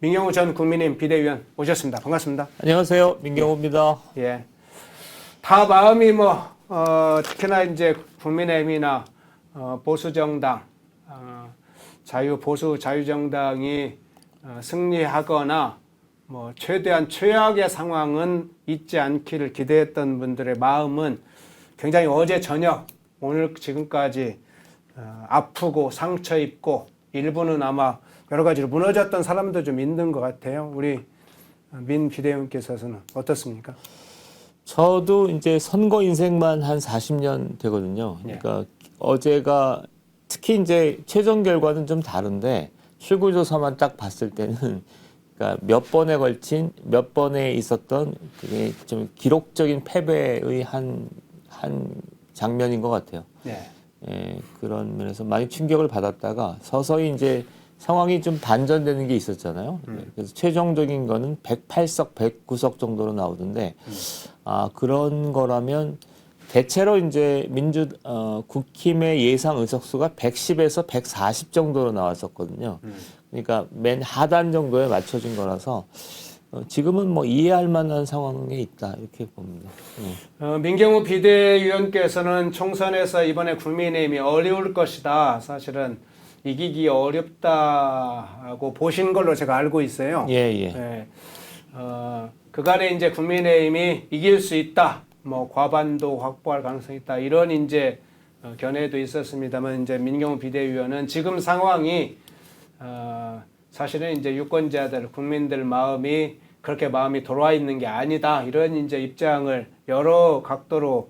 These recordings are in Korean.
민경호 전 국민의힘 비대위원 오셨습니다. 반갑습니다. 안녕하세요. 민경호입니다. 예. 다 마음이 특히나 이제 국민의힘이나 보수정당, 자유정당이 승리하거나 최대한 최악의 상황은 있지 않기를 기대했던 분들의 마음은 굉장히 어제 저녁, 오늘 지금까지 아프고 상처 입고 일부는 아마 여러 가지로 무너졌던 사람도 좀 있는 것 같아요. 우리 민 비대위원께서는 어떻습니까? 저도 이제 선거 인생만 한 40년 되거든요. 그러니까 어제가 특히 이제 최종 결과는 좀 다른데 출구조사만 딱 봤을 때는 그러니까 몇 번에 있었던 그게 좀 기록적인 패배의 한 장면인 것 같아요. 네. 예, 그런 면에서 많이 충격을 받았다가 서서히 이제 상황이 좀 반전되는 게 있었잖아요. 그래서 최종적인 거는 108석, 109석 정도로 나오던데, 그런 거라면 대체로 이제 국힘의 예상 의석수가 110에서 140 정도로 나왔었거든요. 그러니까 맨 하단 정도에 맞춰진 거라서 지금은 뭐 이해할 만한 상황에 있다 이렇게 봅니다. 민경호 비대위원께서는 총선에서 이번에 국민의힘이 어려울 것이다. 사실은 이기기 어렵다고 보신 걸로 제가 알고 있어요. 예. 그간에 이제 국민의힘이 이길 수 있다. 과반도 확보할 가능성이 있다. 이런 이제 견해도 있었습니다만 이제 민경호 비대위원은 지금 상황이 사실은 이제 유권자들, 국민들 마음이 그렇게 마음이 돌아와 있는 게 아니다. 이런 이제 입장을 여러 각도로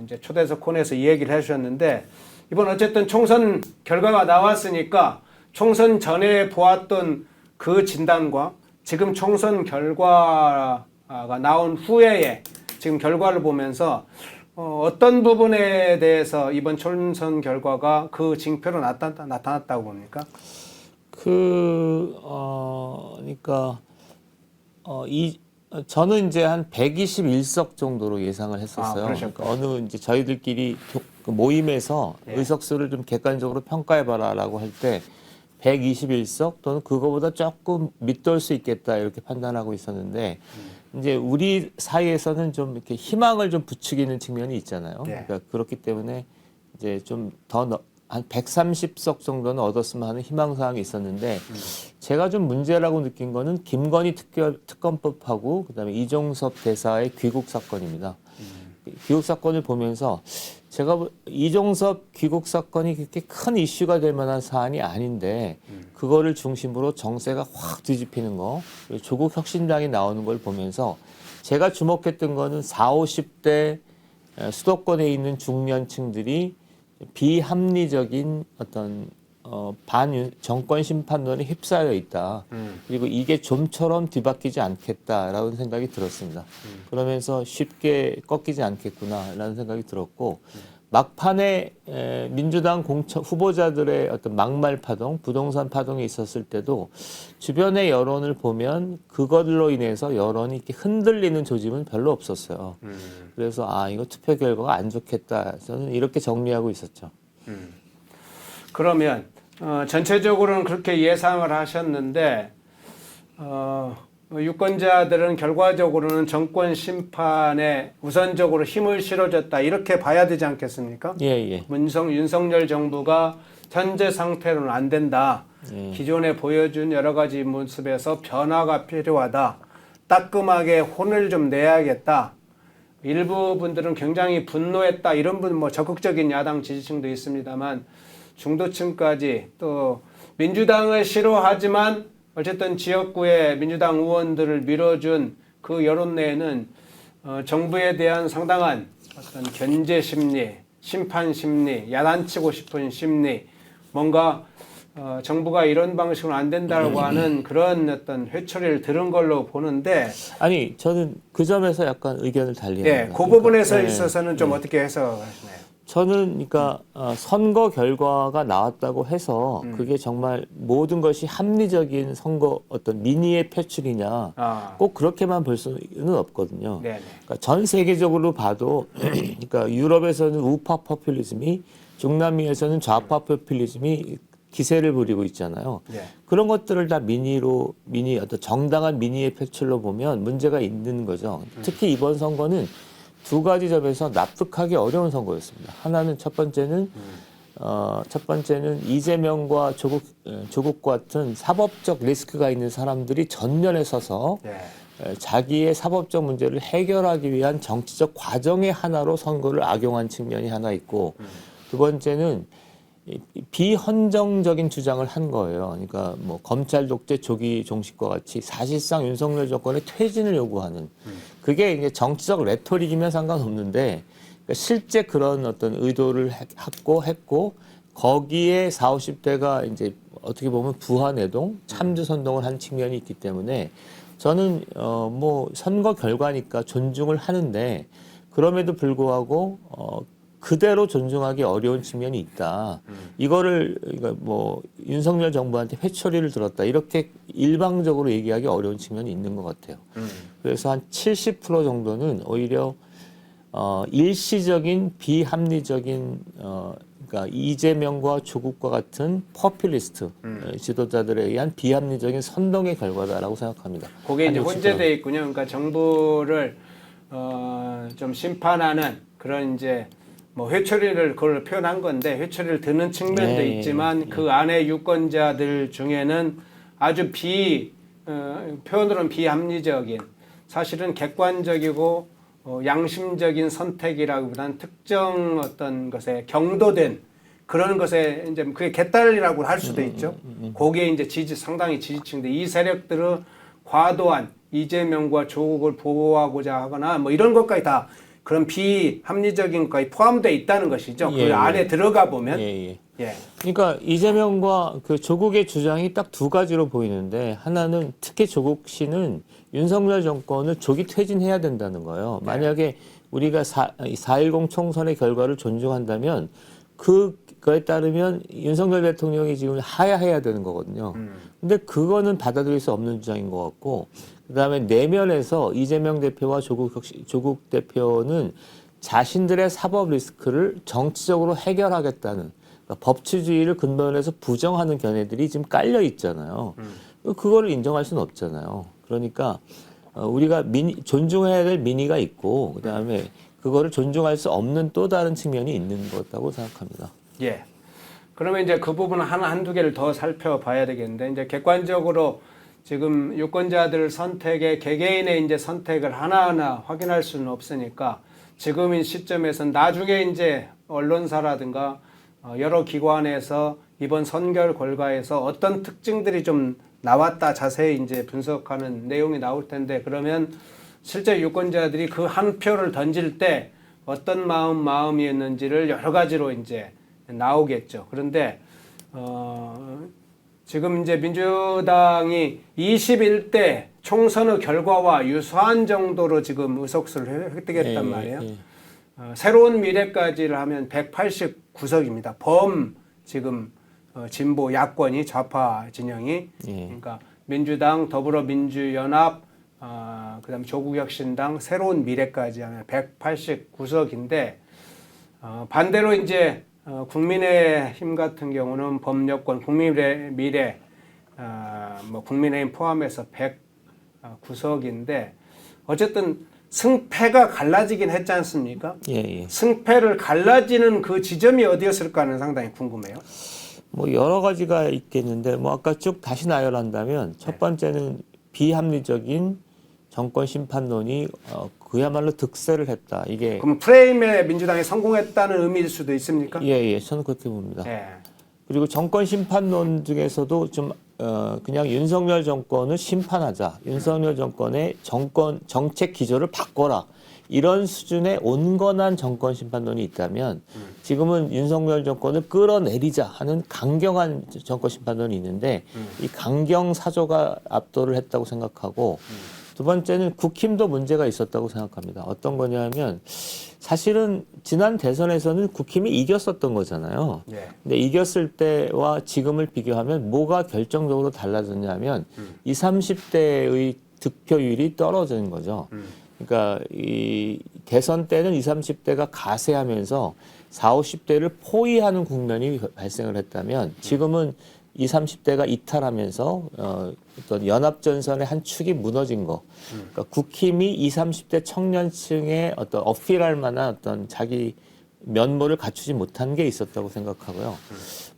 이제 초대석 코너에서 이 얘기를 해주셨는데 이번 어쨌든 총선 결과가 나왔으니까 총선 전에 보았던 그 진단과 지금 총선 결과가 나온 후에 지금 결과를 보면서 어떤 부분에 대해서 이번 총선 결과가 그 징표로 나타났다고 봅니까? 그러니까 저는 이제 한 121석 정도로 예상을 했었어요. 그러니까 어느 이제 저희들끼리 모임에서 의석수를 좀 객관적으로 평가해봐라라고 할 때 121석 또는 그거보다 조금 밑돌 수 있겠다 이렇게 판단하고 있었는데 이제 우리 사이에서는 좀 이렇게 희망을 좀 부추기는 측면이 있잖아요. 그러니까 그렇기 때문에 이제 좀 더 한 130석 정도는 얻었으면 하는 희망사항이 있었는데 제가 좀 문제라고 느낀 거는 김건희 특검법하고 그다음에 이종섭 대사의 귀국 사건입니다. 귀국 사건을 보면서 제가 이종섭 귀국 사건이 그렇게 큰 이슈가 될 만한 사안이 아닌데 그거를 중심으로 정세가 확 뒤집히는 거, 조국 혁신당이 나오는 걸 보면서 제가 주목했던 거는 40, 50대 수도권에 있는 중년층들이 비합리적인 어떤 정권 심판론에 휩싸여 있다. 그리고 이게 좀처럼 뒤바뀌지 않겠다라는 생각이 들었습니다. 그러면서 쉽게 꺾이지 않겠구나라는 생각이 들었고 막판에 민주당 후보자들의 어떤 막말 파동, 부동산 파동이 있었을 때도 주변의 여론을 보면 그걸로 인해서 여론이 이렇게 흔들리는 조짐은 별로 없었어요. 그래서 이거 투표 결과가 안 좋겠다. 저는 이렇게 정리하고 있었죠. 그러면 전체적으로는 그렇게 예상을 하셨는데 유권자들은 결과적으로는 정권 심판에 우선적으로 힘을 실어줬다 이렇게 봐야 되지 않겠습니까? 윤석열 정부가 현재 상태로는 안 된다. 기존에 보여준 여러 가지 모습에서 변화가 필요하다. 따끔하게 혼을 좀 내야겠다. 일부 분들은 굉장히 분노했다. 이런 분 적극적인 야당 지지층도 있습니다만 중도층까지 또 민주당을 싫어하지만 어쨌든 지역구의 민주당 의원들을 밀어준 그 여론 내에는 정부에 대한 상당한 어떤 견제 심리, 심판 심리, 야단치고 싶은 심리, 뭔가 정부가 이런 방식으로 안 된다고 하는 그런 어떤 회초리를 들은 걸로 보는데 아니 저는 그 점에서 약간 의견을 달리합니다. 그 부분에서 있어서는 좀 어떻게 해석하시나요? 저는 그러니까 선거 결과가 나왔다고 해서 그게 정말 모든 것이 합리적인 선거 어떤 민의의 표출이냐 꼭 그렇게만 볼 수는 없거든요. 그러니까 전 세계적으로 봐도 그러니까 유럽에서는 우파 포퓰리즘이 중남미에서는 좌파 포퓰리즘이 기세를 부리고 있잖아요. 예. 그런 것들을 다 미니 어떤 정당한 민의의 표출로 보면 문제가 있는 거죠. 특히 이번 선거는 두 가지 점에서 납득하기 어려운 선거였습니다. 하나는 첫 번째는 이재명과 조국 같은 사법적 리스크가 있는 사람들이 전면에 서서 자기의 사법적 문제를 해결하기 위한 정치적 과정의 하나로 선거를 악용한 측면이 하나 있고, 두 번째는 비헌정적인 주장을 한 거예요. 그러니까 뭐 검찰 독재 조기 종식과 같이 사실상 윤석열 정권의 퇴진을 요구하는, 그게 이제 정치적 레토릭이면 상관없는데, 그러니까 실제 그런 어떤 의도를 했고 거기에 40, 50대가 이제 어떻게 보면 부하내동, 참주 선동을 한 측면이 있기 때문에 저는 뭐 선거 결과니까 존중을 하는데, 그럼에도 불구하고 그대로 존중하기 어려운 측면이 있다. 이거를 뭐 윤석열 정부한테 회초리를 들었다, 이렇게 일방적으로 얘기하기 어려운 측면이 있는 것 같아요. 그래서 한 70% 정도는 오히려 일시적인 비합리적인 그러니까 이재명과 조국과 같은 포퓰리스트 지도자들에 의한 비합리적인 선동의 결과다라고 생각합니다. 그게 이제 혼재돼 있군요. 그러니까 정부를 좀 심판하는 그런 이제 뭐 회초리를 그걸 표현한 건데, 회초리를 드는 측면도 있지만 그 안에 유권자들 중에는 아주 표현으로는 비합리적인, 사실은 객관적이고 양심적인 선택이라기보다는 특정 어떤 것에 경도된 그런 것에 이제 그게 개딸이라고 할 수도 있죠. 거기에 이제 상당히 지지층인데, 이 세력들은 과도한 이재명과 조국을 보호하고자 하거나 뭐 이런 것까지 다 그런 비합리적인 것까지 포함되어 있다는 것이죠. 그 안에 들어가 보면. 그러니까 이재명과 그 조국의 주장이 딱 두 가지로 보이는데, 하나는 특히 조국 씨는 윤석열 정권을 조기 퇴진해야 된다는 거예요. 만약에 우리가 4.10 총선의 결과를 존중한다면 그거에 따르면 윤석열 대통령이 지금 하야해야 되는 거거든요. 근데 그거는 받아들일 수 없는 주장인 것 같고, 그다음에 내면에서 이재명 대표와 조국 대표는 자신들의 사법 리스크를 정치적으로 해결하겠다는, 그러니까 법치주의를 근본에서 부정하는 견해들이 지금 깔려 있잖아요. 그거를 인정할 수는 없잖아요. 그러니까 우리가 존중해야 될 민의가 있고, 그다음에 그거를 존중할 수 없는 또 다른 측면이 있는 거라고 생각합니다. 예. 그러면 이제 그 부분은 한두 개를 더 살펴봐야 되겠는데, 이제 객관적으로 지금 유권자들 선택의 개개인의 이제 선택을 하나하나 확인할 수는 없으니까, 지금 이 시점에서는 나중에 이제 언론사라든가 여러 기관에서 이번 선거 결과에서 어떤 특징들이 좀 나왔다 자세히 이제 분석하는 내용이 나올 텐데, 그러면 실제 유권자들이 그 한 표를 던질 때 어떤 마음이었는지를 여러 가지로 이제 나오겠죠. 그런데 지금 이제 민주당이 21대 총선의 결과와 유사한 정도로 지금 의석수를 획득했단 말이에요. 새로운 미래까지를 하면 189석입니다. 지금 진보 야권이, 좌파 진영이, 그러니까 민주당, 더불어민주연합, 그다음에 조국혁신당, 새로운 미래까지 하면 189석인데, 반대로 이제 국민의힘 같은 경우는 범여권, 국민미래, 뭐 국민의힘 포함해서 109석인데, 어쨌든 승패가 갈라지긴 했지 않습니까? 승패를 갈라지는 그 지점이 어디였을까 하는 상당히 궁금해요. 뭐 여러 가지가 있겠는데, 뭐 아까 쭉 다시 나열한다면, 첫 번째는 비합리적인 정권 심판론이 그야말로 득세를 했다. 이게 그럼 프레임에 민주당이 성공했다는 의미일 수도 있습니까? 저는 그렇게 봅니다. 그리고 정권 심판론 중에서도 좀 그냥 윤석열 정권을 심판하자, 윤석열 정권의 정책 기조를 바꿔라, 이런 수준의 온건한 정권 심판론이 있다면, 지금은 윤석열 정권을 끌어내리자 하는 강경한 정권 심판론이 있는데, 이 강경 사조가 압도를 했다고 생각하고, 두 번째는 국힘도 문제가 있었다고 생각합니다. 어떤 거냐면, 사실은 지난 대선에서는 국힘이 이겼었던 거잖아요. 근데 이겼을 때와 지금을 비교하면 뭐가 결정적으로 달라졌냐면 20, 30대의 득표율이 떨어진 거죠. 그러니까 이 대선 때는 20, 30대가 가세하면서 40, 50대를 포위하는 국면이 발생을 했다면 지금은 20, 30대가 이탈하면서 어떤 연합전선의 한 축이 무너진 거. 그러니까 국힘이 20, 30대 청년층의 어떤 어필할 만한 어떤 자기 면모를 갖추지 못한 게 있었다고 생각하고요.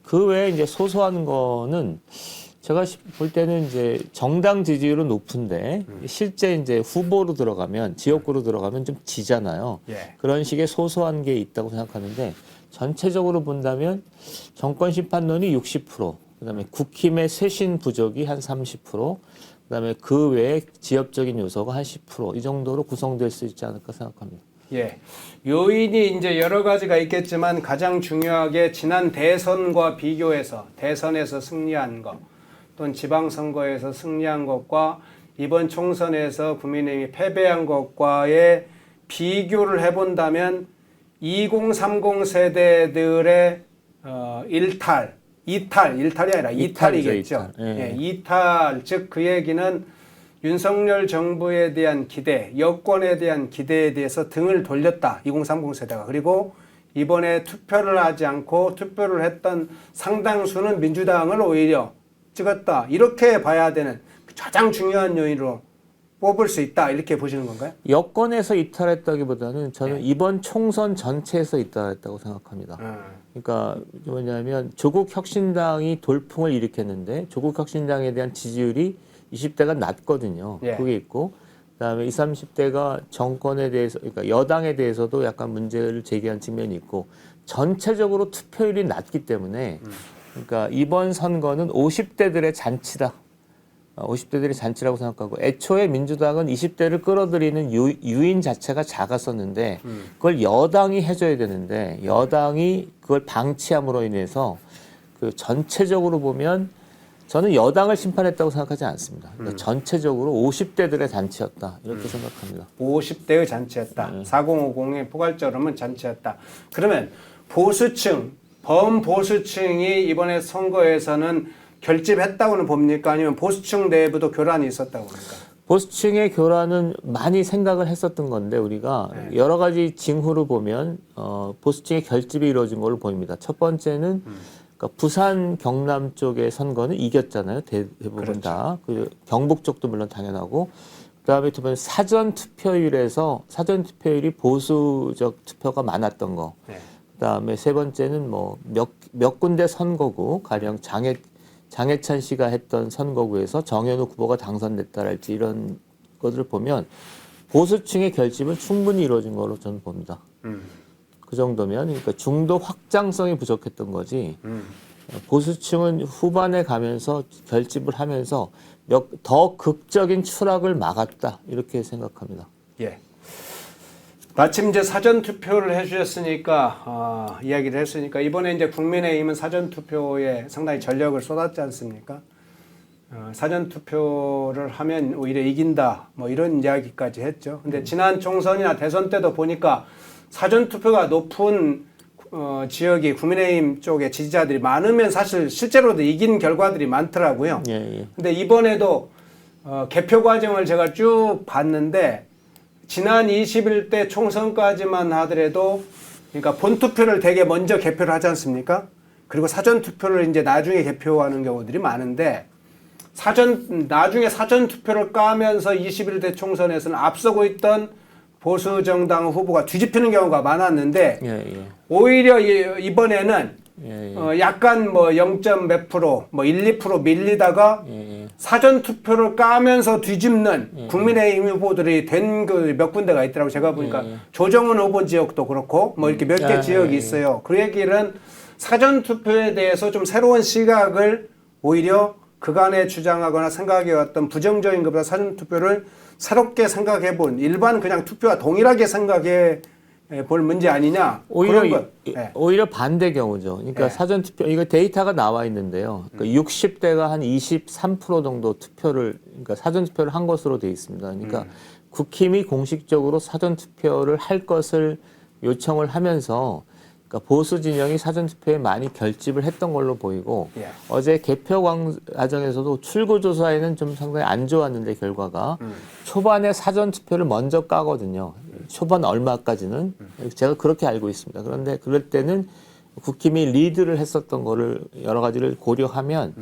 그 외에 이제 소소한 거는 제가 볼 때는 이제 정당 지지율은 높은데 실제 이제 후보로 들어가면 지역구로 들어가면 좀 지잖아요. 예. 그런 식의 소소한 게 있다고 생각하는데 전체적으로 본다면 정권 심판론이 60%, 그다음에 국힘의 쇄신 부족이 한 30%, 그다음에 그 외에 지역적인 요소가 한 10%이 정도로 구성될 수 있지 않을까 생각합니다. 예. 요인이 이제 여러 가지가 있겠지만 가장 중요하게 지난 대선과 비교해서 대선에서 승리한 것 또는 지방선거에서 승리한 것과 이번 총선에서 국민의힘이 패배한 것과의 비교를 해본다면 2030 세대들의 이탈이 아니라 이탈이겠죠. 예, 이탈, 즉 그 얘기는 윤석열 정부에 대한 기대, 여권에 대한 기대에 대해서 등을 돌렸다. 2030 세대가. 그리고 이번에 투표를 하지 않고 투표를 했던 상당수는 민주당을 오히려 찍었다. 이렇게 봐야 되는 가장 중요한 요인으로 뽑을 수 있다. 이렇게 보시는 건가요? 여권에서 이탈했다기보다는 저는 이번 총선 전체에서 이탈했다고 생각합니다. 그러니까 뭐냐면 조국 혁신당이 돌풍을 일으켰는데 조국 혁신당에 대한 지지율이 20대가 낮거든요. 예. 그게 있고 그다음에 20, 30대가 정권에 대해서 그러니까 여당에 대해서도 약간 문제를 제기한 측면이 있고 전체적으로 투표율이 낮기 때문에 그러니까 이번 선거는 50대들의 잔치다. 50대들의 잔치라고 생각하고 애초에 민주당은 20대를 끌어들이는 유인 자체가 작았었는데 그걸 여당이 해줘야 되는데 여당이 그걸 방치함으로 인해서 그 전체적으로 보면 저는 여당을 심판했다고 생각하지 않습니다. 그러니까 전체적으로 50대들의 잔치였다 이렇게 생각합니다. 50대의 잔치였다. 4050의 포괄적으로는 잔치였다. 그러면 보수층, 범보수층이 이번에 선거에서는 결집했다고는 봅니까? 아니면 보수층 내부도 교란이 있었다고 봅니까? 보수층의 교란은 많이 생각을 했었던 건데 우리가 여러 가지 징후를 보면 보수층의 결집이 이루어진 걸로 보입니다. 첫 번째는 그러니까 부산, 경남 쪽의 선거는 이겼잖아요. 대부분 그렇죠. 다. 그 경북 쪽도 물론 당연하고 그다음에 두 번째 사전 투표율이 보수적 투표가 많았던 거. 네. 그다음에 세 번째는 뭐 몇 군데 선거구 가령 장해찬 씨가 했던 선거구에서 정현우 후보가 당선됐다랄지 이런 것들을 보면 보수층의 결집은 충분히 이루어진 걸로 저는 봅니다. 그 정도면 그러니까 중도 확장성이 부족했던 거지. 보수층은 후반에 가면서 결집을 하면서 더 극적인 추락을 막았다 이렇게 생각합니다. 예. 마침 이제 사전 투표를 해주셨으니까 이야기를 했으니까 이번에 이제 국민의힘은 사전 투표에 상당히 전력을 쏟았지 않습니까? 사전 투표를 하면 오히려 이긴다 뭐 이런 이야기까지 했죠. 근데 지난 총선이나 대선 때도 보니까 사전 투표가 높은 지역이 국민의힘 쪽에 지지자들이 많으면 사실 실제로도 이긴 결과들이 많더라고요. 예. 근데 이번에도 개표 과정을 제가 쭉 봤는데 지난 21대 총선까지만 하더라도 그러니까 본투표를 되게 먼저 개표를 하지 않습니까? 그리고 사전 투표를 이제 나중에 개표하는 경우들이 많은데 나중에 사전 투표를 까면서 21대 총선에서는 앞서고 있던 보수 정당 후보가 뒤집히는 경우가 많았는데 오히려 이번에는 약간 뭐 0. 몇 프로, 뭐 1, 2% 밀리다가 사전 투표를 까면서 뒤집는 국민의힘 후보들이 된 그 몇 군데가 있더라고. 제가 보니까 조정은 후보 지역도 그렇고 뭐 이렇게 몇 개 지역이 있어요. 그 얘기는 사전 투표에 대해서 좀 새로운 시각을 오히려 그간에 주장하거나 생각해왔던 부정적인 것보다 사전 투표를 새롭게 생각해본 일반 그냥 투표와 동일하게 생각해 볼 문제 아니냐. 오히려 반대 경우죠. 그러니까 사전 투표 이거 데이터가 나와 있는데요. 그러니까 60대가 한 23% 정도 그러니까 사전 투표를 한 것으로 돼 있습니다. 그러니까 국힘이 공식적으로 사전 투표를 할 것을 요청을 하면서 그러니까 보수 진영이 사전 투표에 많이 결집을 했던 걸로 보이고 어제 개표 과정에서도 출구 조사에는 좀 상당히 안 좋았는데 결과가 초반에 사전 투표를 먼저 까거든요. 초반 얼마까지는 제가 그렇게 알고 있습니다. 그런데 그럴 때는 국힘이 리드를 했었던 거를 여러 가지를 고려하면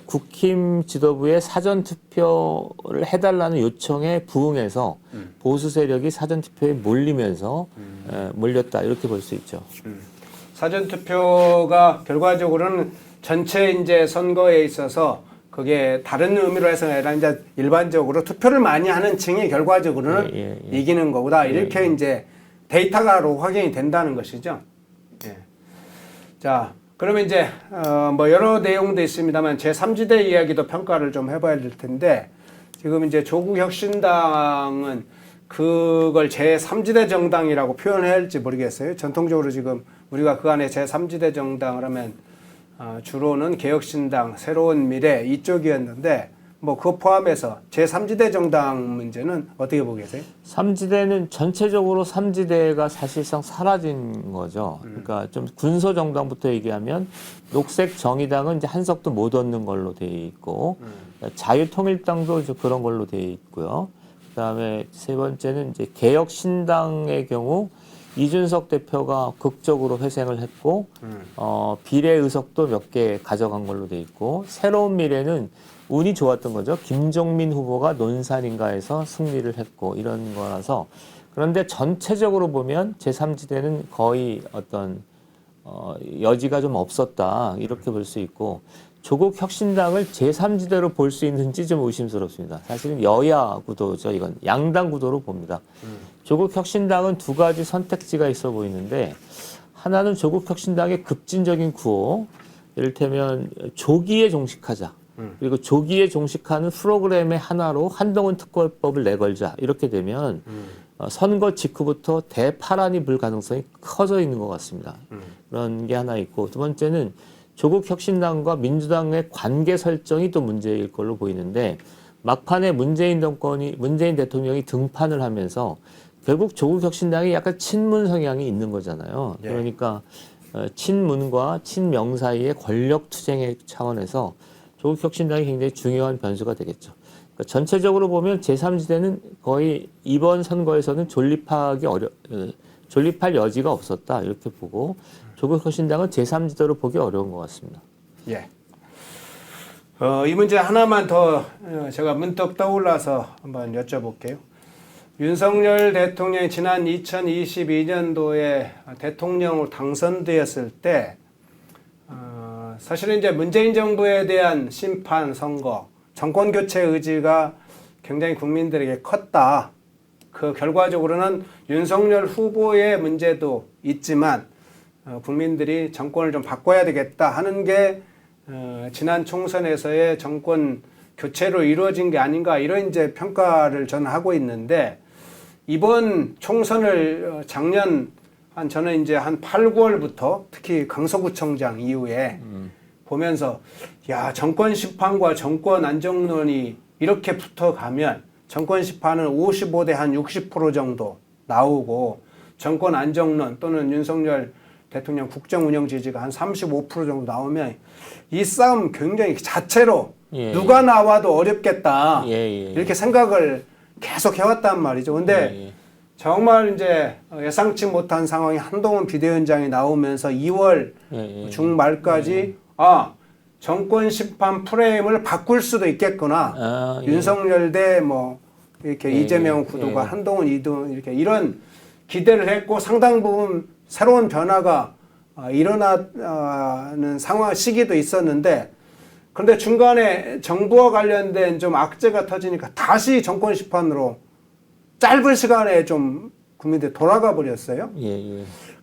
국힘 지도부의 사전 투표를 해달라는 요청에 부응해서 보수 세력이 사전 투표에 몰리면서 몰렸다 이렇게 볼 수 있죠. 사전 투표가 결과적으로는 전체 이제 선거에 있어서 그게 다른 의미로 해서 아니라 이제 일반적으로 투표를 많이 하는 층이 결과적으로는 이기는 거구나 이렇게 이제 데이터가로 확인이 된다는 것이죠. 예. 자, 그러면 이제 뭐 여러 내용도 있습니다만 제3지대 이야기도 평가를 좀 해봐야 될 텐데 지금 이제 조국 혁신당은 그걸 제3지대 정당이라고 표현해야 할지 모르겠어요. 전통적으로 지금 우리가 그 안에 제3지대 정당을 하면 주로는 개혁신당, 새로운 미래 이쪽이었는데 뭐 그거 포함해서 제3지대 정당 문제는 어떻게 보고 계세요? 3지대는 전체적으로 3지대가 사실상 사라진 거죠. 그러니까 좀 군소 정당부터 얘기하면 녹색 정의당은 이제 한석도 못 얻는 걸로 돼 있고 자유통일당도 이제 그런 걸로 돼 있고요. 그다음에 세 번째는 이제 개혁신당의 경우 이준석 대표가 극적으로 회생을 했고 비례 의석도 몇 개 가져간 걸로 돼 있고 새로운 미래는 운이 좋았던 거죠. 김종민 후보가 논산인가에서 승리를 했고 이런 거라서 그런데 전체적으로 보면 제3지대는 거의 어떤 여지가 좀 없었다 이렇게 볼 수 있고 조국 혁신당을 제3지대로 볼 수 있는지 좀 의심스럽습니다. 사실은 여야 구도죠. 이건 양당 구도로 봅니다. 조국 혁신당은 두 가지 선택지가 있어 보이는데 하나는 조국 혁신당의 급진적인 구호, 이를테면 조기에 종식하자. 그리고 조기에 종식하는 프로그램의 하나로 한동훈 특검법을 내걸자. 이렇게 되면 선거 직후부터 대파란이 불 가능성이 커져 있는 것 같습니다. 그런 게 하나 있고 두 번째는 조국 혁신당과 민주당의 관계 설정이 또 문제일 걸로 보이는데 막판에 문재인 대통령이 등판을 하면서 결국 조국 혁신당이 약간 친문 성향이 있는 거잖아요. 예. 그러니까 친문과 친명 사이의 권력 투쟁의 차원에서 조국 혁신당이 굉장히 중요한 변수가 되겠죠. 그러니까 전체적으로 보면 제3지대는 거의 이번 선거에서는 존립할 여지가 없었다 이렇게 보고 조국 혁신당은 제3지대로 보기 어려운 것 같습니다. 예. 이 문제 하나만 더 제가 문득 떠올라서 한번 여쭤볼게요. 윤석열 대통령이 지난 2022년도에 대통령으로 당선되었을 때 사실은 이제 문재인 정부에 대한 심판 선거, 정권 교체 의지가 굉장히 국민들에게 컸다. 그 결과적으로는 윤석열 후보의 문제도 있지만 국민들이 정권을 좀 바꿔야 되겠다 하는 게 지난 총선에서의 정권 교체로 이루어진 게 아닌가 이런 이제 평가를 저는 하고 있는데 이번 총선을 작년 저는 이제 한 8, 9월부터 특히 강서구청장 이후에 보면서 야 정권 심판과 정권 안정론이 이렇게 붙어가면 정권 심판은 55대 한 60% 정도 나오고 정권 안정론 또는 윤석열 대통령 국정 운영 지지가 한 35% 정도 나오면 이 싸움 굉장히 자체로 누가 나와도 어렵겠다 이렇게 생각을 계속 해왔단 말이죠. 근데 정말 이제 예상치 못한 상황이 한동훈 비대위원장이 나오면서 2월 중말까지 정권 심판 프레임을 바꿀 수도 있겠구나. 윤석열 대 뭐 이렇게 이재명 구도가 한동훈 이동 이렇게 이런 기대를 했고 상당 부분 새로운 변화가 일어나는 상황 시기도 있었는데 그런데 중간에 정부와 관련된 좀 악재가 터지니까 다시 정권 심판으로 짧은 시간에 좀 국민들이 돌아가 버렸어요.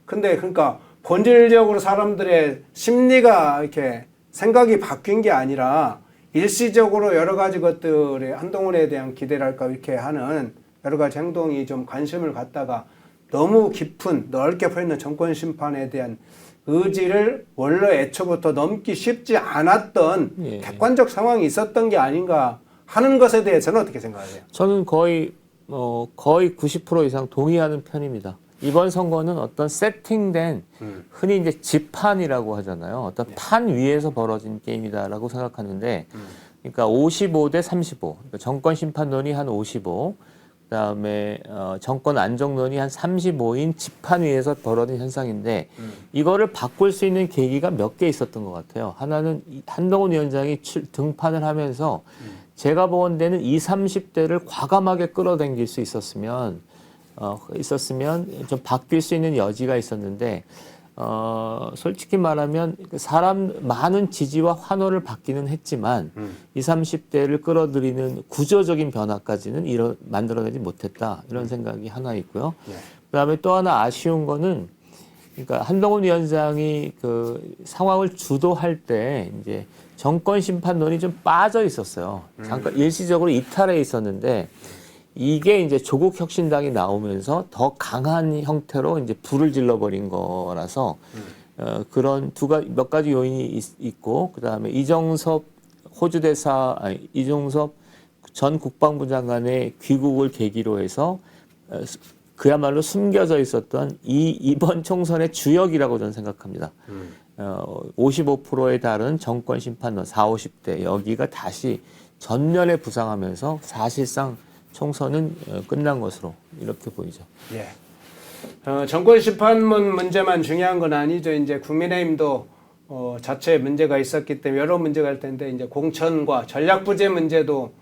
근데 그러니까 본질적으로 사람들의 심리가 이렇게 생각이 바뀐 게 아니라 일시적으로 여러 가지 것들에 한동훈에 대한 기대랄까 이렇게 하는 여러 가지 행동이 좀 관심을 갖다가 너무 깊은 넓게 퍼있는 정권 심판에 대한 의지를 원래 애초부터 넘기 쉽지 않았던 객관적 상황이 있었던 게 아닌가 하는 것에 대해서는 어떻게 생각하세요? 저는 거의 90% 이상 동의하는 편입니다. 이번 선거는 어떤 세팅된 흔히 이제 지판이라고 하잖아요. 어떤 판 위에서 벌어진 게임이다라고 생각하는데 그러니까 55대 35. 그러니까 정권 심판론이 한 55. 그다음에 정권 안정론이 한 35인 집판 위에서 벌어진 현상인데 이거를 바꿀 수 있는 계기가 몇 개 있었던 것 같아요. 하나는 한동훈 위원장이 등판을 하면서 제가 본 데는 20, 30대를 과감하게 끌어당길 수 있었으면 좀 바뀔 수 있는 여지가 있었는데 솔직히 말하면 사람 많은 지지와 환호를 받기는 했지만 20, 30대를 끌어들이는 구조적인 변화까지는 만들어내지 못했다. 이런 생각이 하나 있고요. 그다음에 또 하나 아쉬운 거는 그러니까 한동훈 위원장이 그 상황을 주도할 때 이제 정권 심판론이 좀 빠져 있었어요. 잠깐 일시적으로 이탈해 있었는데 이게 이제 조국 혁신당이 나오면서 더 강한 형태로 이제 불을 질러버린 거라서 그런 몇 가지 요인이 있고 그다음에 이종섭 전 국방부 장관의 귀국을 계기로 해서 그야말로 숨겨져 있었던 이번 총선의 주역이라고 저는 생각합니다. 55%에 달한 정권 심판론 40, 50대 여기가 다시 전면에 부상하면서 사실상 총선은 끝난 것으로 이렇게 보이죠. 예. 정권 심판론 문제만 중요한 건 아니죠. 이제 국민의힘도 자체 문제가 있었기 때문에 여러 문제가 있을 텐데 이제 공천과 전략부재 문제도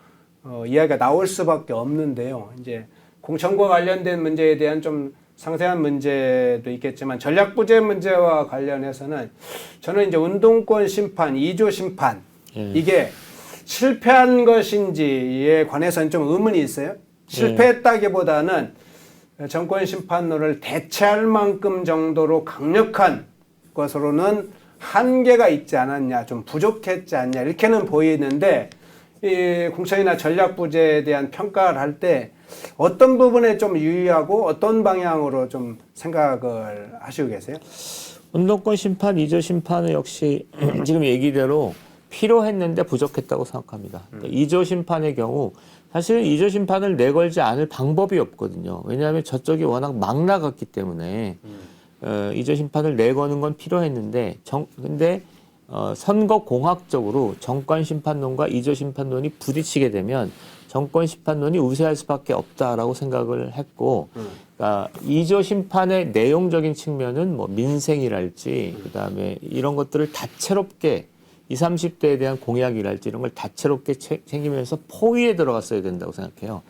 이야기가 나올 수밖에 없는데요. 이제 공천과 관련된 문제에 대한 좀 상세한 문제도 있겠지만 전략부재 문제와 관련해서는 저는 이제 운동권 심판, 2조 심판 이게 실패한 것인지에 관해서는 좀 의문이 있어요. 실패했다기보다는 정권 심판론을 대체할 만큼 정도로 강력한 것으로는 한계가 있지 않았냐, 좀 부족했지 않냐 이렇게는 보이는데 이 공천이나 전략부재에 대한 평가를 할 때 어떤 부분에 좀 유의하고 어떤 방향으로 좀 생각을 하시고 계세요? 운동권 심판, 2조 심판은 역시 지금 얘기대로 필요했는데 부족했다고 생각합니다. 2조 심판의 경우 사실은 2조 심판을 내걸지 않을 방법이 없거든요. 왜냐하면 저쪽이 워낙 막 나갔기 때문에 2조 심판을 내거는 건 필요했는데 근데 선거 공학적으로 정권 심판론과 2조 심판론이 부딪히게 되면 정권 심판론이 우세할 수밖에 없다라고 생각을 했고 그러니까 2조 심판의 내용적인 측면은 뭐 민생이랄지 그다음에 이런 것들을 다채롭게 20, 30대에 대한 공약이랄지 이런 걸 다채롭게 챙기면서 포위에 들어갔어야 된다고 생각해요.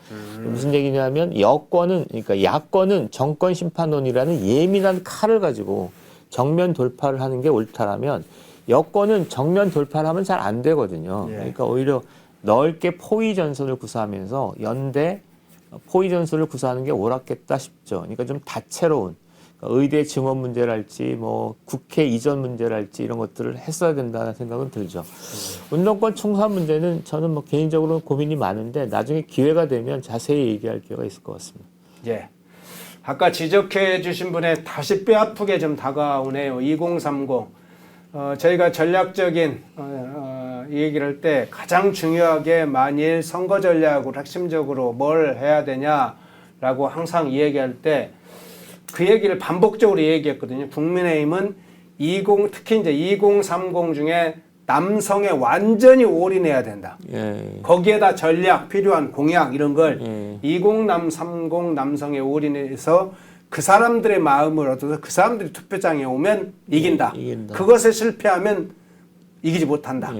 무슨 얘기냐면 그러니까 야권은 정권 심판론이라는 예민한 칼을 가지고 정면 돌파를 하는 게 옳다라면 여권은 정면 돌파를 하면 잘 안 되거든요. 그러니까 오히려 넓게 포위 전선을 구사하면서 연대 포위 전선을 구사하는 게 옳았겠다 싶죠. 그러니까 좀 다채로운 의대 증원 문제랄지 뭐 국회 이전 문제랄지 이런 것들을 했어야 된다는 생각은 들죠. 운동권 총선 문제는 저는 뭐 개인적으로 고민이 많은데 나중에 기회가 되면 자세히 얘기할 기회가 있을 것 같습니다. 예. 아까 지적해 주신 분의 다시 뼈아프게 좀 다가오네요. 2030. 저희가 전략적인 이 얘기를 할 때 가장 중요하게 만일 선거 전략으로 핵심적으로 뭘 해야 되냐라고 항상 얘기할 때 그 얘기를 반복적으로 얘기했거든요. 국민의힘은 특히 이제 2030 중에 남성에 완전히 올인해야 된다. 거기에다 전략, 필요한 공약 이런 걸 2030 남성에 올인해서 그 사람들의 마음을 얻어서 그 사람들이 투표장에 오면 이긴다. 그것에 실패하면 이기지 못한다.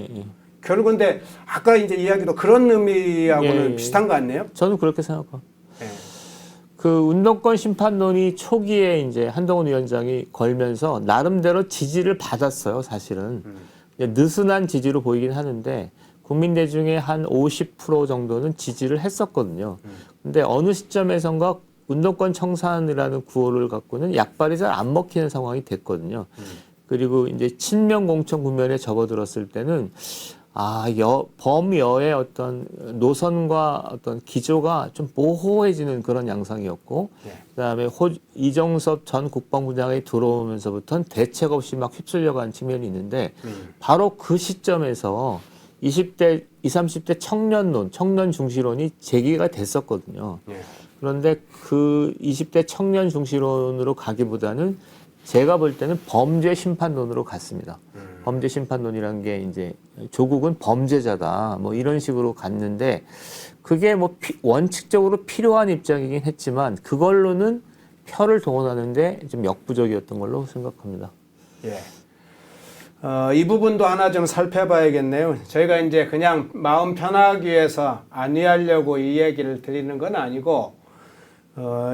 결국 근데 아까 이제 이야기도 그런 의미하고는 비슷한 것 같네요. 저는 그렇게 생각합니다. 그 운동권 심판론이 초기에 이제 한동훈 위원장이 걸면서 나름대로 지지를 받았어요, 사실은. 느슨한 지지로 보이긴 하는데 국민들 중에 한 50% 정도는 지지를 했었거든요. 근데 어느 시점에선가 운동권 청산이라는 구호를 갖고는 약발이 잘 안 먹히는 상황이 됐거든요. 그리고 이제 친명 공천 국면에 접어들었을 때는 범여의 어떤 노선과 어떤 기조가 좀 모호해지는 그런 양상이었고, 그다음에 이종섭 전 국방부 장관이 들어오면서부터는 대책 없이 막 휩쓸려간 측면이 있는데, 바로 그 시점에서 20, 30대 청년 중시론이 제기가 됐었거든요. 그런데 그 20대 청년 중시론으로 가기보다는 제가 볼 때는 범죄 심판론으로 갔습니다. 범죄 심판론이라는 게 이제 조국은 범죄자다 뭐 이런 식으로 갔는데 그게 뭐 원칙적으로 필요한 입장이긴 했지만 그걸로는 표를 동원하는데 좀 역부족이었던 걸로 생각합니다. 예. 이 부분도 하나 좀 살펴봐야겠네요. 저희가 이제 그냥 마음 편하기 위해서 안위하려고 이 얘기를 드리는 건 아니고,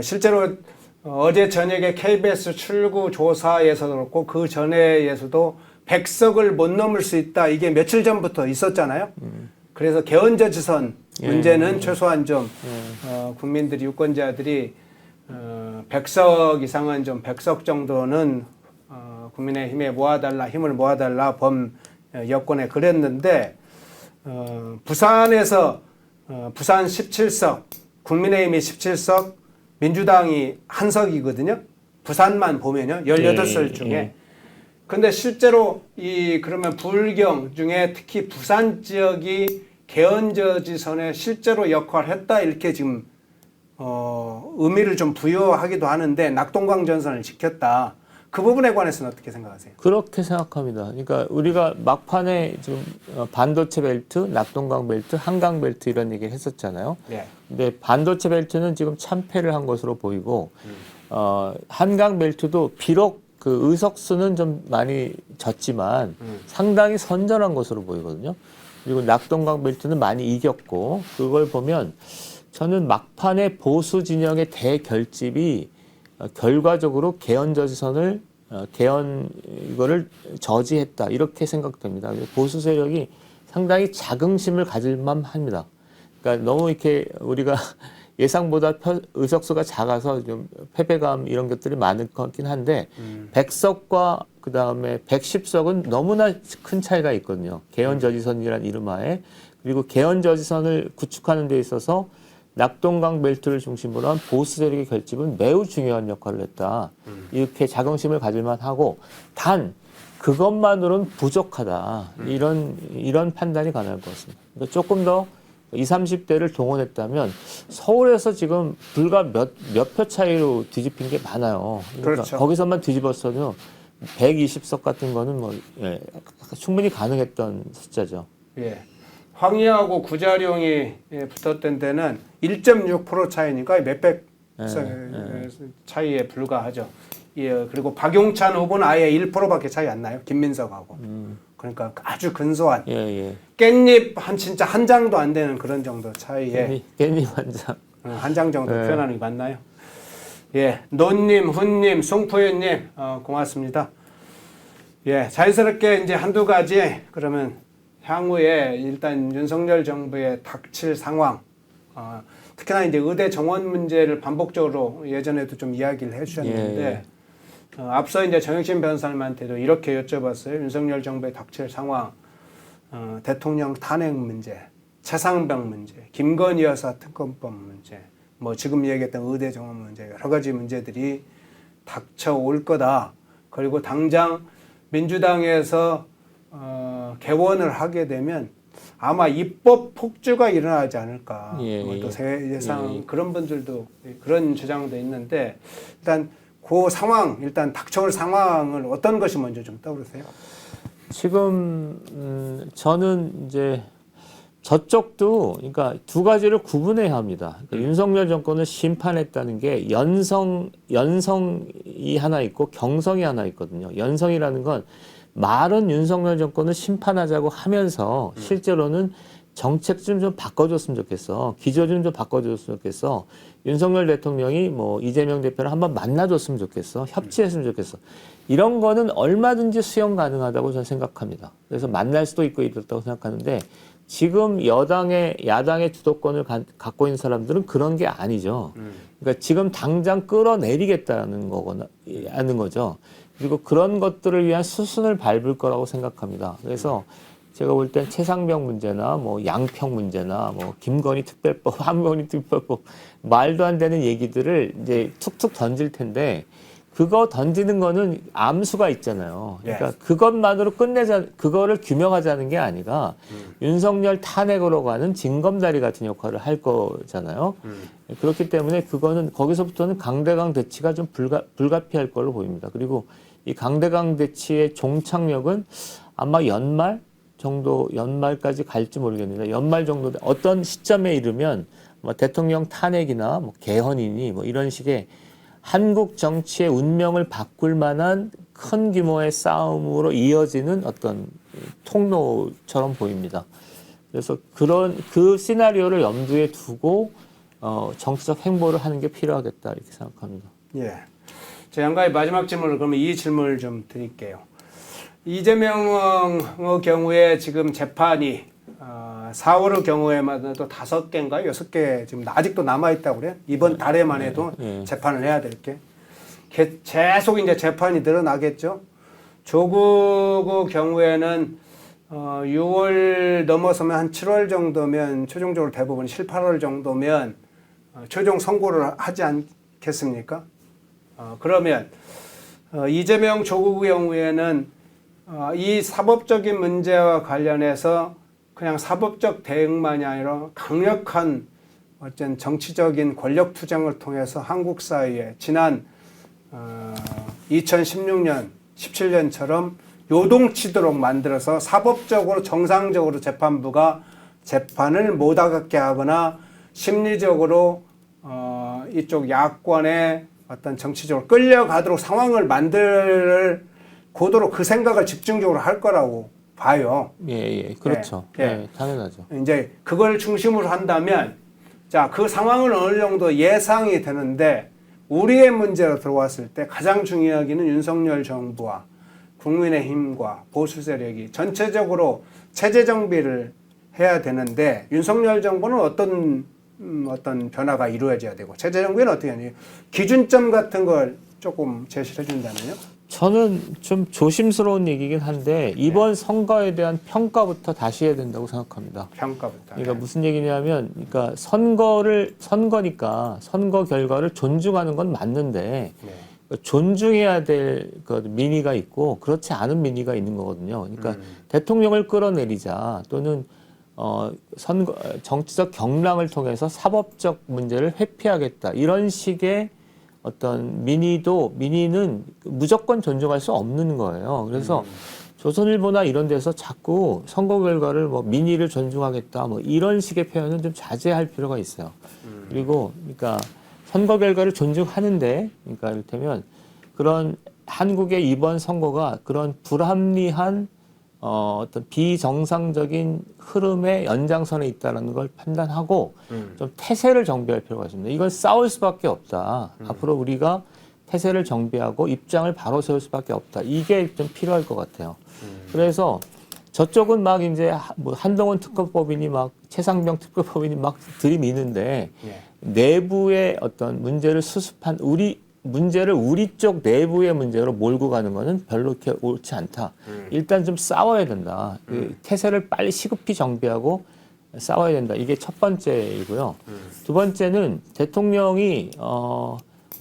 실제로 어제 저녁에 KBS 출구 조사에서도 그렇고 그 전에에서도 100석을 못 넘을 수 있다. 이게 며칠 전부터 있었잖아요. 그래서 개헌저지선 문제는 최소한 좀 국민들이 유권자들이 100석 이상은 좀 100석 정도는 국민의힘에 모아달라, 힘을 모아달라 범 여권에 그랬는데 부산에서 부산 17석, 국민의힘이 17석, 민주당이 한 석이거든요. 부산만 보면요, 18석 중에. 근데 실제로 그러면 불경 중에 특히 부산 지역이 개헌저지선에 실제로 역할을 했다 이렇게 지금 의미를 좀 부여하기도 하는데 낙동강 전선을 지켰다. 그 부분에 관해서는 어떻게 생각하세요? 그렇게 생각합니다. 그러니까 우리가 막판에 지금 반도체 벨트, 낙동강 벨트, 한강 벨트 이런 얘기를 했었잖아요. 네. 근데 반도체 벨트는 지금 참패를 한 것으로 보이고 한강 벨트도 비록 그 의석수는 좀 많이 졌지만 상당히 선전한 것으로 보이거든요. 그리고 낙동강 벨트는 많이 이겼고 그걸 보면 저는 막판에 보수 진영의 대결집이 결과적으로 개헌저지선을 이거를 저지했다 이렇게 생각됩니다. 보수 세력이 상당히 자긍심을 가질 만합니다. 그러니까 너무 이렇게 우리가 예상보다 의석수가 작아서 좀 패배감 이런 것들이 많을 것 같긴 한데 100석과 그 다음에 110석은 너무나 큰 차이가 있거든요. 개헌저지선이라는 이름하에. 그리고 개헌저지선을 구축하는 데 있어서 낙동강 벨트를 중심으로 한 보수 세력의 결집은 매우 중요한 역할을 했다. 이렇게 자긍심을 가질만 하고 단 그것만으로는 부족하다. 이런 판단이 가능할 것 같습니다. 그러니까 조금 더 20, 30대를 동원했다면 서울에서 지금 불과 몇 표 차이로 뒤집힌 게 많아요. 그러니까 그렇죠. 거기서만 뒤집었어도 120석 같은 거는 뭐 충분히 가능했던 숫자죠. 예. 황희하고 구자룡이 붙었던 데는 1.6% 차이니까 몇백 차이에 불과하죠. 예, 그리고 박용찬 후보는 아예 1%밖에 차이 안 나요. 김민석하고. 그러니까 아주 근소한 깻잎 진짜 한 장도 안 되는 그런 정도 차이에 깻잎 한 장. 한 장 정도 표현하는 게 맞나요? 예, 논님, 훈님, 송포연님 고맙습니다. 예, 자연스럽게 이제 한두 가지 그러면 향후에 일단 윤석열 정부의 닥칠 상황, 특히나 이제 의대 정원 문제를 반복적으로 예전에도 좀 이야기를 해주셨는데 앞서 이제 정영신 변호사님한테도 이렇게 여쭤봤어요. 윤석열 정부의 닥칠 상황, 대통령 탄핵 문제, 최상병 문제, 김건희 여사 특검법 문제, 뭐 지금 얘기했던 의대 정원 문제 여러 가지 문제들이 닥쳐올 거다. 그리고 당장 민주당에서 개원을 하게 되면 아마 입법 폭주가 일어나지 않을까. 또 예상 그런 분들도 그런 주장도 있는데 일단 그 상황, 일단 닥쳐올 상황을 어떤 것이 먼저 좀 떠오르세요? 지금 저는 이제 저쪽도 그러니까 두 가지를 구분해야 합니다. 그러니까 윤석열 정권을 심판했다는 게 연성이 하나 있고 경성이 하나 있거든요. 연성이라는 건 말은 윤석열 정권을 심판하자고 하면서 실제로는 정책 좀 바꿔줬으면 좋겠어. 기조 좀 바꿔줬으면 좋겠어. 윤석열 대통령이 뭐 이재명 대표를 한번 만나줬으면 좋겠어. 협치했으면 좋겠어. 이런 거는 얼마든지 수용 가능하다고 저는 생각합니다. 그래서 만날 수도 있고 이렇다고 생각하는데 지금 야당의 주도권을 갖고 있는 사람들은 그런 게 아니죠. 그러니까 지금 당장 끌어내리겠다는 하는 거죠. 그리고 그런 것들을 위한 수순을 밟을 거라고 생각합니다. 그래서 제가 볼 땐 최상병 문제나 뭐 양평 문제나 뭐 김건희 특별법, 한건희 특별법 말도 안 되는 얘기들을 이제 툭툭 던질 텐데 그거 던지는 거는 암수가 있잖아요. 그러니까 그것만으로 그거를 규명하자는 게 아니라 윤석열 탄핵으로 가는 징검다리 같은 역할을 할 거잖아요. 그렇기 때문에 그거는 거기서부터는 강대강 대치가 좀 불가피할 걸로 보입니다. 그리고 이 강대강 대치의 종착역은 아마 연말까지 갈지 모르겠는데 연말 정도 어떤 시점에 이르면 뭐 대통령 탄핵이나 뭐 개헌이니 뭐 이런 식의 한국 정치의 운명을 바꿀 만한 큰 규모의 싸움으로 이어지는 어떤 통로처럼 보입니다. 그래서 그 시나리오를 염두에 두고 정치적 행보를 하는 게 필요하겠다 이렇게 생각합니다. 예. 제 양가의 마지막 질문을 그러면 이 질문을 좀 드릴게요. 이재명의 경우에 지금 재판이 4월의 경우에만 해도 5개인가요? 6개 지금 아직도 남아있다고 그래요? 이번 달에만 해도 재판을 해야 될 게. 계속 이제 재판이 늘어나겠죠? 조국의 경우에는 6월 넘어서면 한 7월 정도면 최종적으로 대부분 7, 8월 정도면 최종 선고를 하지 않겠습니까? 그러면 이재명 조국의 경우에는 이 사법적인 문제와 관련해서 그냥 사법적 대응만이 아니라 강력한 어떤 정치적인 권력 투쟁을 통해서 한국 사회에 지난 2016년, 17년처럼 요동치도록 만들어서 사법적으로 정상적으로 재판부가 재판을 못하게 하거나 심리적으로 이쪽 야권의 어떤 정치적으로 끌려가도록 상황을 만들 고도로 그 생각을 집중적으로 할 거라고 봐요. 예, 그렇죠. 예, 당연하죠. 이제 그걸 중심으로 한다면, 자, 그 상황은 어느 정도 예상이 되는데, 우리의 문제로 들어왔을 때 가장 중요하기는 윤석열 정부와 국민의힘과 보수 세력이 전체적으로 체제 정비를 해야 되는데, 윤석열 정부는 어떤 변화가 이루어져야 되고, 체제 정비는 어떻게 하냐. 기준점 같은 걸 조금 제시해 준다면요? 저는 좀 조심스러운 얘기긴 한데 이번 선거에 대한 평가부터 다시 해야 된다고 생각합니다. 평가부터. 그러니까 무슨 얘기냐면, 그러니까 선거니까 선거 결과를 존중하는 건 맞는데 존중해야 될 민의가 있고 그렇지 않은 민의가 있는 거거든요. 그러니까 대통령을 끌어내리자 또는 정치적 경랑을 통해서 사법적 문제를 회피하겠다 이런 식의 어떤 민의는 무조건 존중할 수 없는 거예요. 그래서 조선일보나 이런 데서 자꾸 선거 결과를 뭐 민의를 존중하겠다 뭐 이런 식의 표현은 좀 자제할 필요가 있어요. 그리고 그러니까 선거 결과를 존중하는데, 그러니까 이를테면 그런 한국의 이번 선거가 그런 불합리한 어떤 비정상적인 흐름의 연장선에 있다는 걸 판단하고 좀 태세를 정비할 필요가 있습니다. 이건 싸울 수밖에 없다. 앞으로 우리가 태세를 정비하고 입장을 바로 세울 수밖에 없다. 이게 좀 필요할 것 같아요. 그래서 저쪽은 막 이제 뭐 한동훈 특검법이니 막 최상병 특검법이니 막 들이미는데 내부의 어떤 문제를 수습한 문제를 우리 쪽 내부의 문제로 몰고 가는 거는 별로 이렇게 옳지 않다. 일단 좀 싸워야 된다. 그 태세를 빨리 시급히 정비하고 싸워야 된다. 이게 첫 번째이고요. 두 번째는 대통령이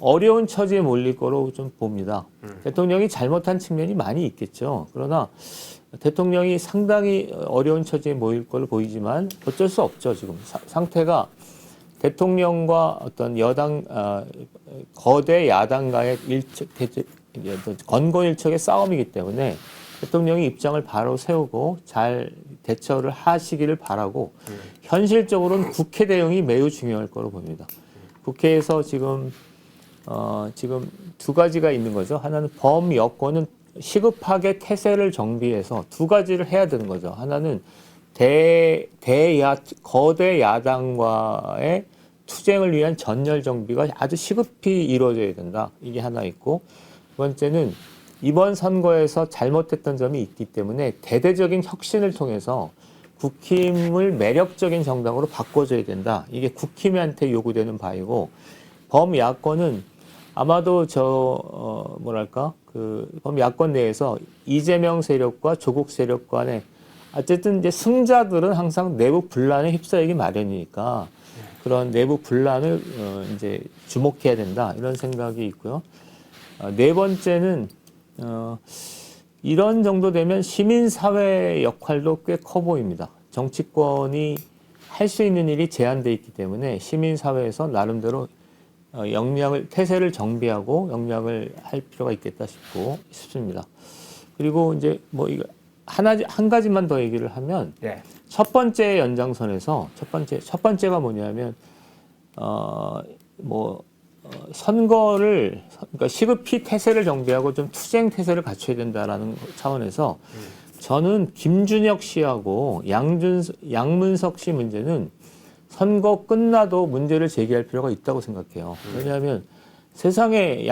어려운 처지에 몰릴 거로 좀 봅니다. 대통령이 잘못한 측면이 많이 있겠죠. 그러나 대통령이 상당히 어려운 처지에 몰릴 걸로 보이지만 어쩔 수 없죠. 지금 상태가 대통령과 어떤 거대 야당과의 건고일척의 싸움이기 때문에 대통령이 입장을 바로 세우고 잘 대처를 하시기를 바라고, 현실적으로는 국회 대응이 매우 중요할 거로 봅니다. 국회에서 지금 두 가지가 있는 거죠. 하나는 범여권은 시급하게 태세를 정비해서 두 가지를 해야 되는 거죠. 하나는 거대 야당과의 투쟁을 위한 전열 정비가 아주 시급히 이루어져야 된다. 이게 하나 있고, 두 번째는 이번 선거에서 잘못했던 점이 있기 때문에 대대적인 혁신을 통해서 국힘을 매력적인 정당으로 바꿔줘야 된다. 이게 국힘한테 요구되는 바이고, 범야권은 아마도 범야권 내에서 이재명 세력과 조국 세력 간에 어쨌든 이제 승자들은 항상 내부 분란에 휩싸이기 마련이니까 그런 내부 분란을 이제 주목해야 된다, 이런 생각이 있고요. 네 번째는 이런 정도 되면 시민사회 역할도 꽤 커 보입니다. 정치권이 할 수 있는 일이 제한돼 있기 때문에 시민사회에서 나름대로 태세를 정비하고 역량을 할 필요가 있겠다 싶습니다. 그리고 이제 한 가지만 더 얘기를 하면 예. 첫 번째 연장선에서 첫 번째가 뭐냐면 선거를 그러니까 시급히 태세를 정비하고 좀 투쟁 태세를 갖춰야 된다라는 차원에서 저는 김준혁 씨하고 양문석 씨 문제는 선거 끝나도 문제를 제기할 필요가 있다고 생각해요. 왜냐하면 세상에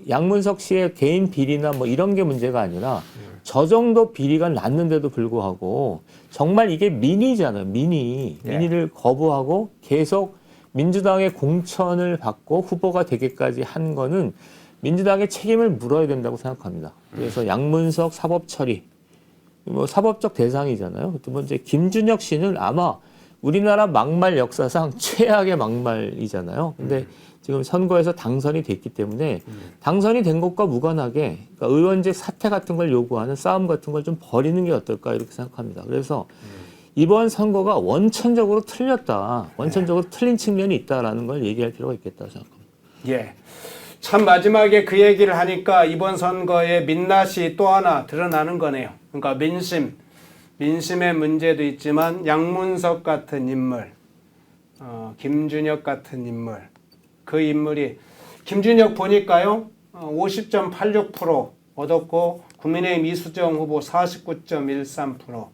양문석 씨의 개인 비리나 뭐 이런 게 문제가 아니라 저 정도 비리가 났는데도 불구하고 정말 이게 민의잖아요. 민의를 거부하고 계속 민주당의 공천을 받고 후보가 되기까지 한 거는 민주당의 책임을 물어야 된다고 생각합니다. 그래서 양문석 사법 처리, 사법적 대상이잖아요. 두 번째 김준혁 씨는 아마 우리나라 막말 역사상 최악의 막말이잖아요. 근데 지금 선거에서 당선이 됐기 때문에 당선이 된 것과 무관하게 그러니까 의원직 사퇴 같은 걸 요구하는 싸움 같은 걸 좀 버리는 게 어떨까 이렇게 생각합니다. 그래서 이번 선거가 원천적으로 틀렸다. 원천적으로 틀린 측면이 있다라는 걸 얘기할 필요가 있겠다고 생각합니다. 예. 참 마지막에 그 얘기를 하니까 이번 선거에 민낯이 또 하나 드러나는 거네요. 그러니까 민심의 문제도 있지만 양문석 같은 인물, 김준혁 같은 인물, 그 인물이 김준혁 보니까요 50.86% 얻었고 국민의힘 이수정 후보 49.13%,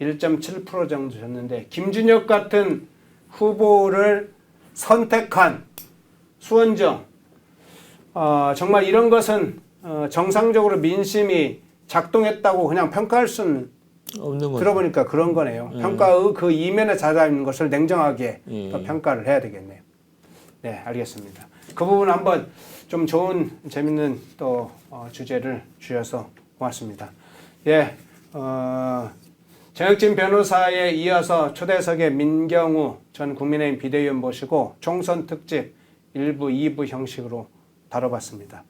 1.7% 정도 줬는데 김준혁 같은 후보를 선택한 수원정 정말 이런 것은 정상적으로 민심이 작동했다고 그냥 평가할 수는 없는 거죠. 들어보니까 그런 거네요. 평가의 그 이면에 자자 있는 것을 냉정하게 평가를 해야 되겠네요. 네, 알겠습니다. 그 부분 한번 좀 좋은 재밌는 또 주제를 주셔서 고맙습니다. 예, 정혁진 변호사에 이어서 초대석의 민경우 전 국민의힘 비대위원 모시고 총선 특집 1부, 2부 형식으로 다뤄봤습니다.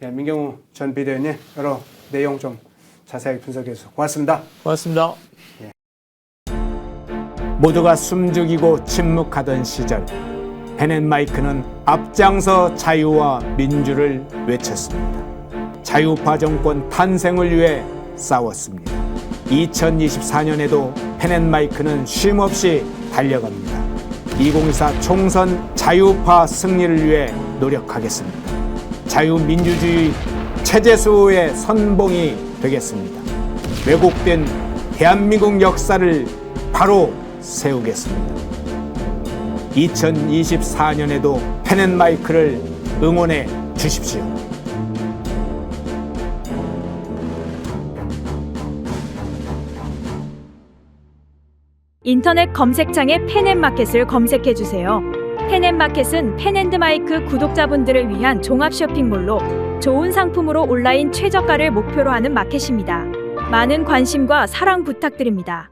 예, 민경우 전 비대위원님 여러 내용 좀 자세하게 분석해 주셔서 고맙습니다. 고맙습니다. 예. 모두가 숨죽이고 침묵하던 시절 펜앤마이크는 앞장서 자유와 민주를 외쳤습니다. 자유파 정권 탄생을 위해 싸웠습니다. 2024년에도 펜앤마이크는 쉼없이 달려갑니다. 2024 총선 자유파 승리를 위해 노력하겠습니다. 자유민주주의 체제수호의 선봉이 되겠습니다. 왜곡된 대한민국 역사를 바로 세우겠습니다. 2024년에도 펜앤마이크를 응원해 주십시오. 인터넷 검색창에 펜앤마켓을 검색해주세요. 펜앤마켓은 펜앤드마이크 구독자분들을 위한 종합 쇼핑몰로 좋은 상품으로 온라인 최저가를 목표로 하는 마켓입니다. 많은 관심과 사랑 부탁드립니다.